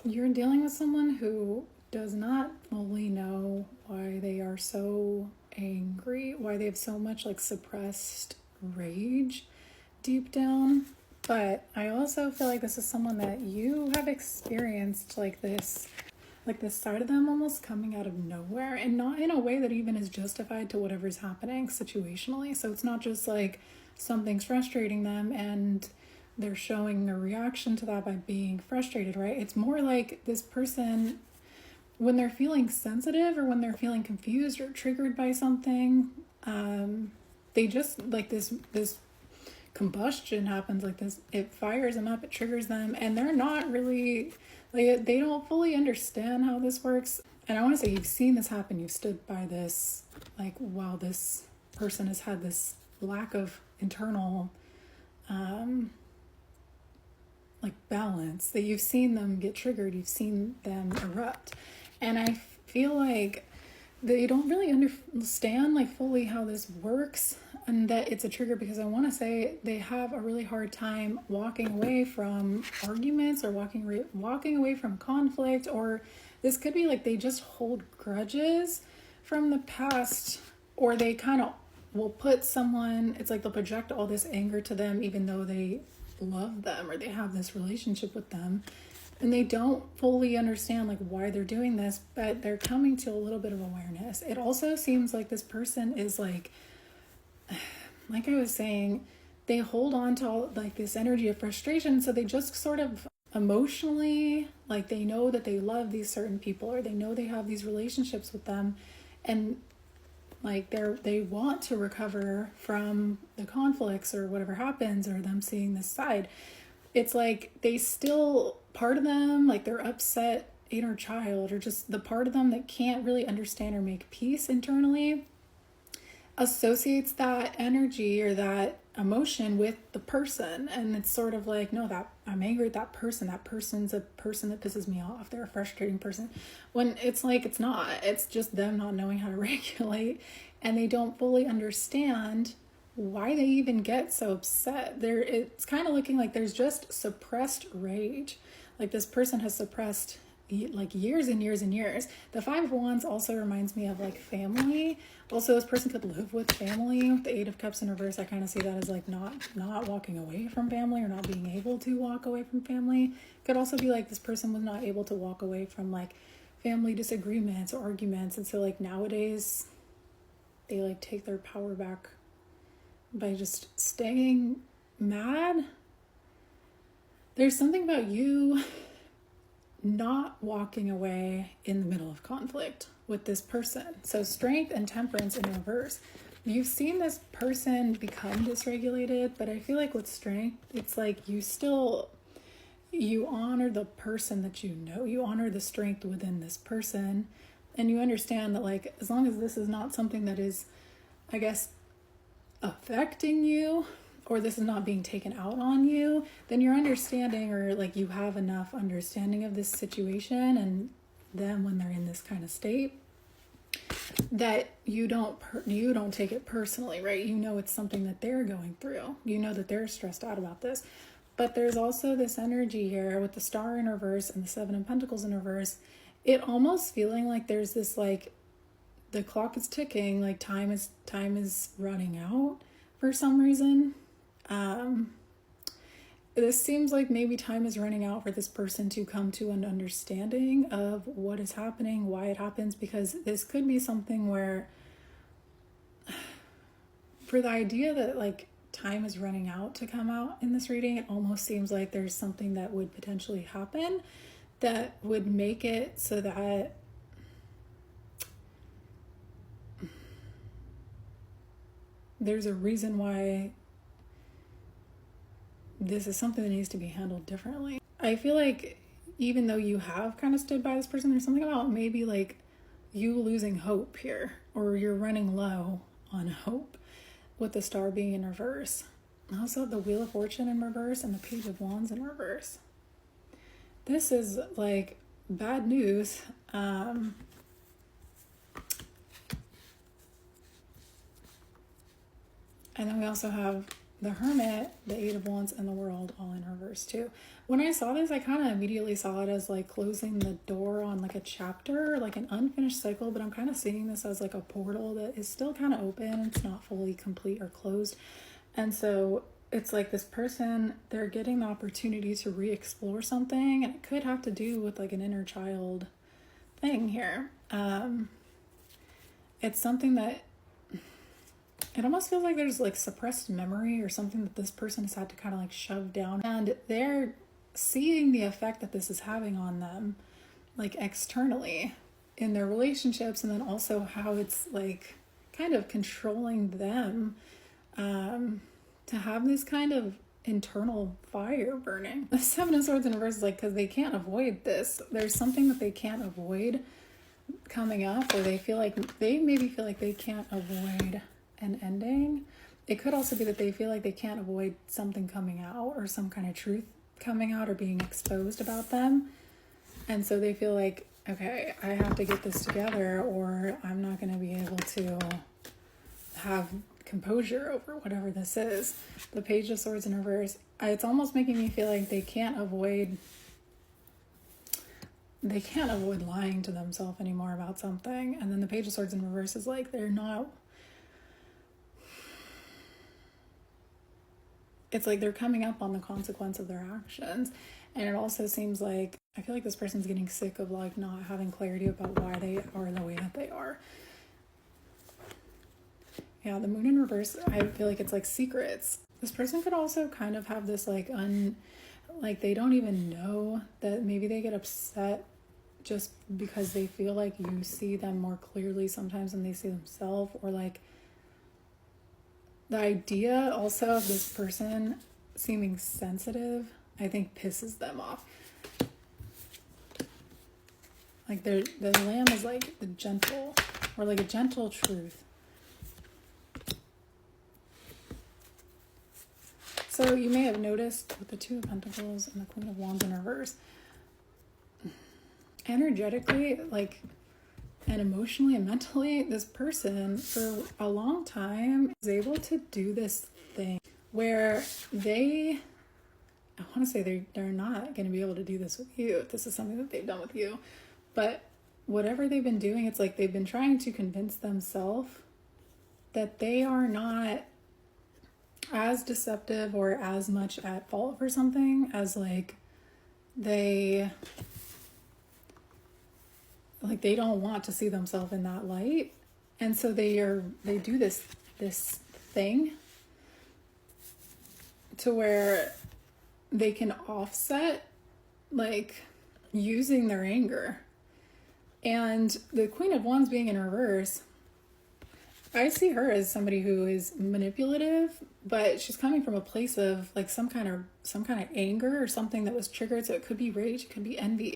You're dealing with someone who does not fully know why they are so angry, why they have so much like suppressed rage deep down. But I also feel like this is someone that you have experienced like this side of them almost coming out of nowhere, and not in a way that even is justified to whatever's happening situationally. So it's not just like something's frustrating them and they're showing a reaction to that by being frustrated, right? It's more like this person, when they're feeling sensitive or when they're feeling confused or triggered by something, they just like this combustion happens, like this, it fires them up, it triggers them, and they're not really like, they don't fully understand how this works. And I want to say, you've seen this happen, you've stood by this, like, while this person has had this lack of internal like balance, that you've seen them get triggered, you've seen them erupt. And I feel like they don't really understand like fully how this works, and that it's a trigger, because I want to say they have a really hard time walking away from arguments or walking away from conflict, or this could be like they just hold grudges from the past, or they kind of will put someone, it's like they'll project all this anger to them even though they love them or they have this relationship with them, and they don't fully understand like why they're doing this, but they're coming to a little bit of awareness. It also seems like this person is like I was saying, they hold on to all like this energy of frustration, so they just sort of emotionally, like, they know that they love these certain people, or they know they have these relationships with them, and like they want to recover from the conflicts or whatever happens, or them seeing this side. It's like they still, part of them, like their upset inner child, or just the part of them that can't really understand or make peace internally, associates that energy or that emotion with the person. And it's sort of like, no, that I'm angry at that person. That person's a person that pisses me off. They're a frustrating person. When it's like, it's not. It's just them not knowing how to regulate, and they don't fully understand why they even get so upset. It's kind of looking like there's just suppressed rage. Like this person has suppressed like years and years and years. The Five of Wands also reminds me of like family. Also, this person could live with family. With the Eight of Cups in reverse, I kind of see that as like not walking away from family, or not being able to walk away from family. Could also be like this person was not able to walk away from like family disagreements or arguments, and so like nowadays they like take their power back by just staying mad. There's something about you not walking away in the middle of conflict with this person. So Strength and Temperance in reverse. You've seen this person become dysregulated, but I feel like with Strength, it's like you honor the person that you know. You honor the strength within this person, and you understand that like, as long as this is not something that is, I guess, affecting you, or this is not being taken out on you, then you're understanding, or like you have enough understanding of this situation and them when they're in this kind of state, that you don't take it personally, right? You know it's something that they're going through. You know that they're stressed out about this. But there's also this energy here with the Star in reverse and the Seven of Pentacles in reverse. It almost feeling like there's this like, the clock is ticking, like time is running out for some reason. This seems like maybe time is running out for this person to come to an understanding of what is happening, why it happens, because this could be something where, for the idea that like time is running out to come out in this reading, it almost seems like there's something that would potentially happen that would make it so that there's a reason why this is something that needs to be handled differently. I feel like even though you have kind of stood by this person, there's something about maybe like you losing hope here, or you're running low on hope with the Star being in reverse. Also the Wheel of Fortune in reverse and the Page of Wands in reverse. This is like bad news. And then we also have the Hermit, the Eight of Wands, and the World all in reverse too. When I saw this, I kind of immediately saw it as like closing the door on like a chapter, like an unfinished cycle, but I'm kind of seeing this as like a portal that is still kind of open. It's not fully complete or closed. And so it's like this person, they're getting the opportunity to re-explore something, and it could have to do with like an inner child thing here. It's something that it almost feels like there's like suppressed memory or something that this person has had to kind of like shove down, and they're seeing the effect that this is having on them, like externally in their relationships, and then also how it's like kind of controlling them, to have this kind of internal fire burning. The Seven of Swords in reverse is like, because they can't avoid this. There's something that they can't avoid coming up, or they maybe feel like they can't avoid an ending. It could also be that they feel like they can't avoid something coming out, or some kind of truth coming out or being exposed about them. And so they feel like, okay, I have to get this together, or I'm not going to be able to have composure over whatever this is. The Page of Swords in reverse, it's almost making me feel like they can't avoid lying to themselves anymore about something. And then the Page of Swords in reverse is like, it's like they're coming up on the consequence of their actions. And it also seems like, I feel like this person's getting sick of like not having clarity about why they are the way that they are. Yeah, the Moon in reverse, I feel like it's like secrets. This person could also kind of have this like they don't even know that maybe they get upset just because they feel like you see them more clearly sometimes than they see themselves, or like the idea also of this person seeming sensitive, I think pisses them off. Like the Lamb is like the gentle, or like a gentle truth. So you may have noticed with the Two of Pentacles and the Queen of Wands in reverse, energetically, like, and emotionally and mentally, this person for a long time is able to do this thing where I want to say they're not going to be able to do this with you if this is something that they've done with you. But whatever they've been doing, it's like they've been trying to convince themselves that they are not as deceptive or as much at fault for something as like they don't want to see themselves in that light. And so they do this thing to where they can offset like using their anger. And the Queen of Wands being in reverse, I see her as somebody who is manipulative, but she's coming from a place of like some kind of anger or something that was triggered. So it could be rage, it could be envy.